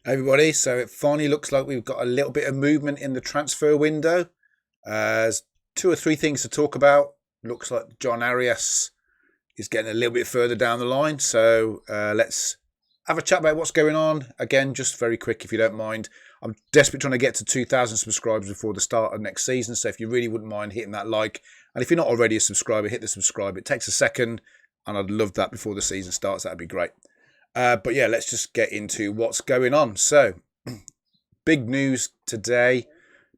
Everybody, so it finally looks like we've got a little bit of movement in the transfer window. There's two or three things to talk about. Looks like Jhon Arias is getting a little bit further down the line. So let's have a chat about what's going on. Again, just very quick, if you don't mind. I'm desperately trying to get to 2,000 subscribers before the start of next season. So if you really wouldn't mind hitting that like, and if you're not already a subscriber, hit the subscribe. It takes a second, and I'd love that before the season starts. That'd be great. But yeah, let's just get into what's going on. So, big news today,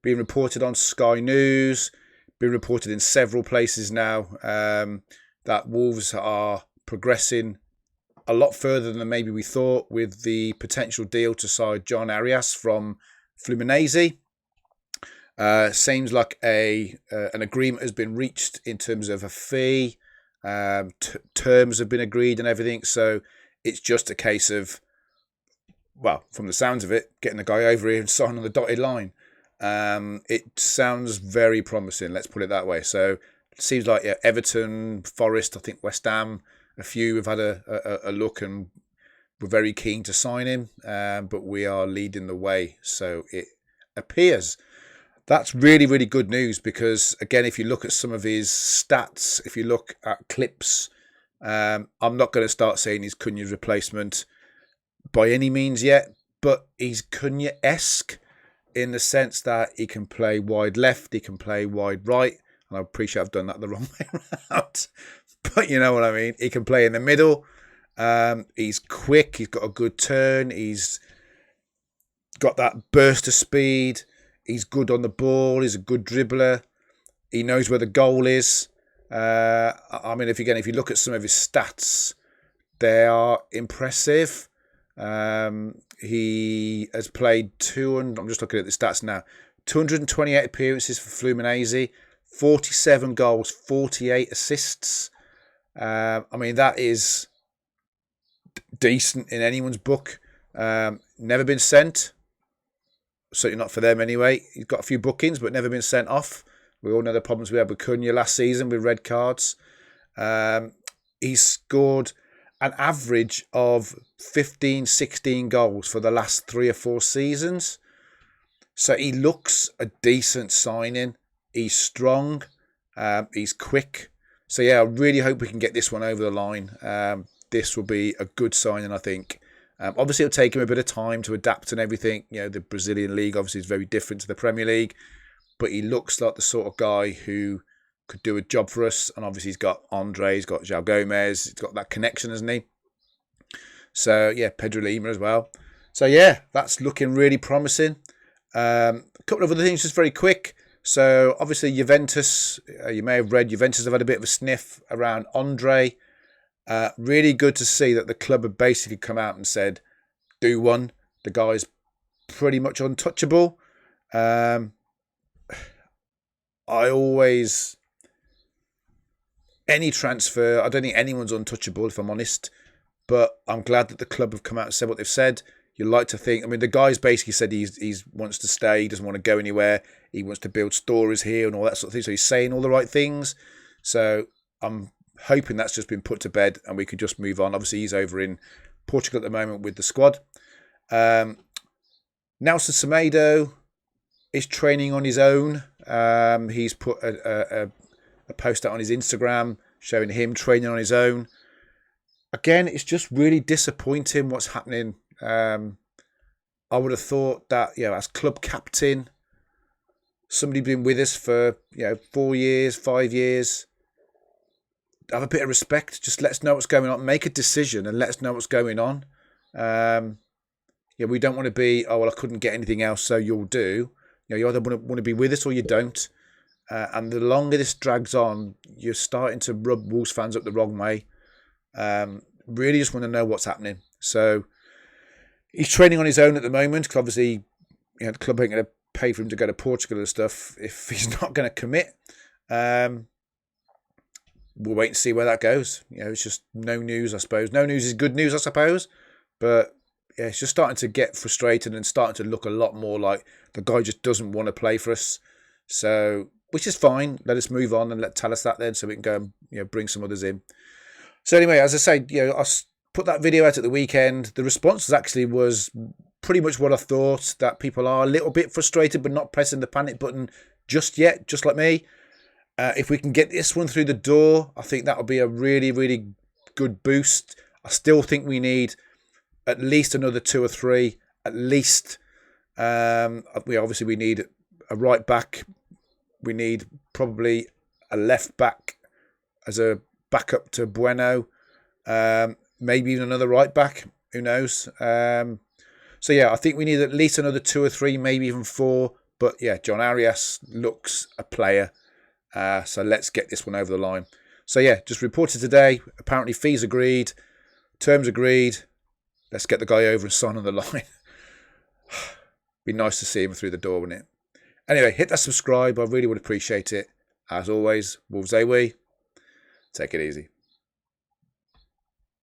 being reported on Sky News, being reported in several places now, that Wolves are progressing a lot further than maybe we thought with the potential deal to sign Jhon Arias from Fluminense. Seems like an agreement has been reached in terms of a fee. Terms have been agreed and everything. So it's just a case of, well, from the sounds of it, getting the guy over here and signing on the dotted line. It sounds very promising, let's put it that way. So it seems like Everton, Forest, I think West Ham, a few have had a look and we're very keen to sign him, but we are leading the way. So it appears. That's really, really good news because, again, if you look at some of his stats, if you look at clips, I'm not going to start saying he's Cunha's replacement by any means yet, but he's Cunha-esque in the sense that he can play wide left, he can play wide right, and I appreciate I've done that the wrong way around, but you know what I mean. He can play in the middle. He's quick, he's got a good turn, he's got that burst of speed, he's good on the ball, he's a good dribbler, he knows where the goal is. I mean, if you look at some of his stats, they are impressive. He has played 200. I'm just looking at the stats now. 228 appearances for Fluminense, 47 goals, 48 assists. I mean, that is decent in anyone's book. Never been sent. Certainly not for them anyway. He's got a few bookings, but never been sent off. We all know the problems we had with Cunha last season with red cards. He's scored an average of 15, 16 goals for the last 3 or 4 seasons. So he looks a decent signing. He's strong. He's quick. So yeah, I really hope we can get this one over the line. This will be a good signing, I think. Obviously, it'll take him a bit of time to adapt and everything. You know, the Brazilian league obviously is very different to the Premier League. But he looks like the sort of guy who could do a job for us. And obviously he's got Andre, he's got João Gomez, he's got that connection, hasn't he? So, yeah, Pedro Lima as well. So, yeah, that's looking really promising. A couple of other things just very quick. So, obviously Juventus, you may have read, Juventus have had a bit of a sniff around Andre. Really good to see that the club have basically come out and said, do one. The guy's pretty much untouchable. Any transfer, I don't think anyone's untouchable, if I'm honest. But I'm glad that the club have come out and said what they've said. You like to think, I mean, the guy's basically said he wants to stay, he doesn't want to go anywhere. He wants to build stories here and all that sort of thing. So he's saying all the right things. So I'm hoping that's just been put to bed and we could just move on. Obviously, he's over in Portugal at the moment with the squad. Nelson Semedo is training on his own. He's put a post out on his Instagram showing him training on his own. Again, it's just really disappointing what's happening. I would have thought that, as club captain, somebody been with us for 4 years, 5 years, have a bit of respect. Just let us know what's going on. Make a decision and let us know what's going on. We don't want to be, I couldn't get anything else, so you'll do. You either want to be with us or you don't. And the longer this drags on, you're starting to rub Wolves fans up the wrong way. Really just want to know what's happening. So he's training on his own at the moment because obviously the club ain't going to pay for him to go to Portugal and stuff if he's not going to commit. We'll wait and see where that goes. It's just no news, I suppose. No news is good news, I suppose. But yeah, it's just starting to get frustrated and starting to look a lot more like the guy just doesn't want to play for us. So, which is fine. Let us move on and tell us that then so we can go and bring some others in. So anyway, as I say, I put that video out at the weekend. The response actually was pretty much what I thought, that people are a little bit frustrated but not pressing the panic button just yet, just like me. If we can get this one through the door, I think that'll be a really, really good boost. I still think we need at least another 2 or 3, at least. We need a right back. We need probably a left back as a backup to Bueno. Maybe even another right back. Who knows? So yeah, I think we need at least another 2 or 3, maybe even 4. But yeah, Jhon Arias looks a player. So let's get this one over the line. So yeah, just reported today. Apparently fees agreed, terms agreed. Let's get the guy over and sign on the line. Be nice to see him through the door, wouldn't it? Anyway, hit that subscribe. I really would appreciate it. As always, Wolves AWE. Take it easy.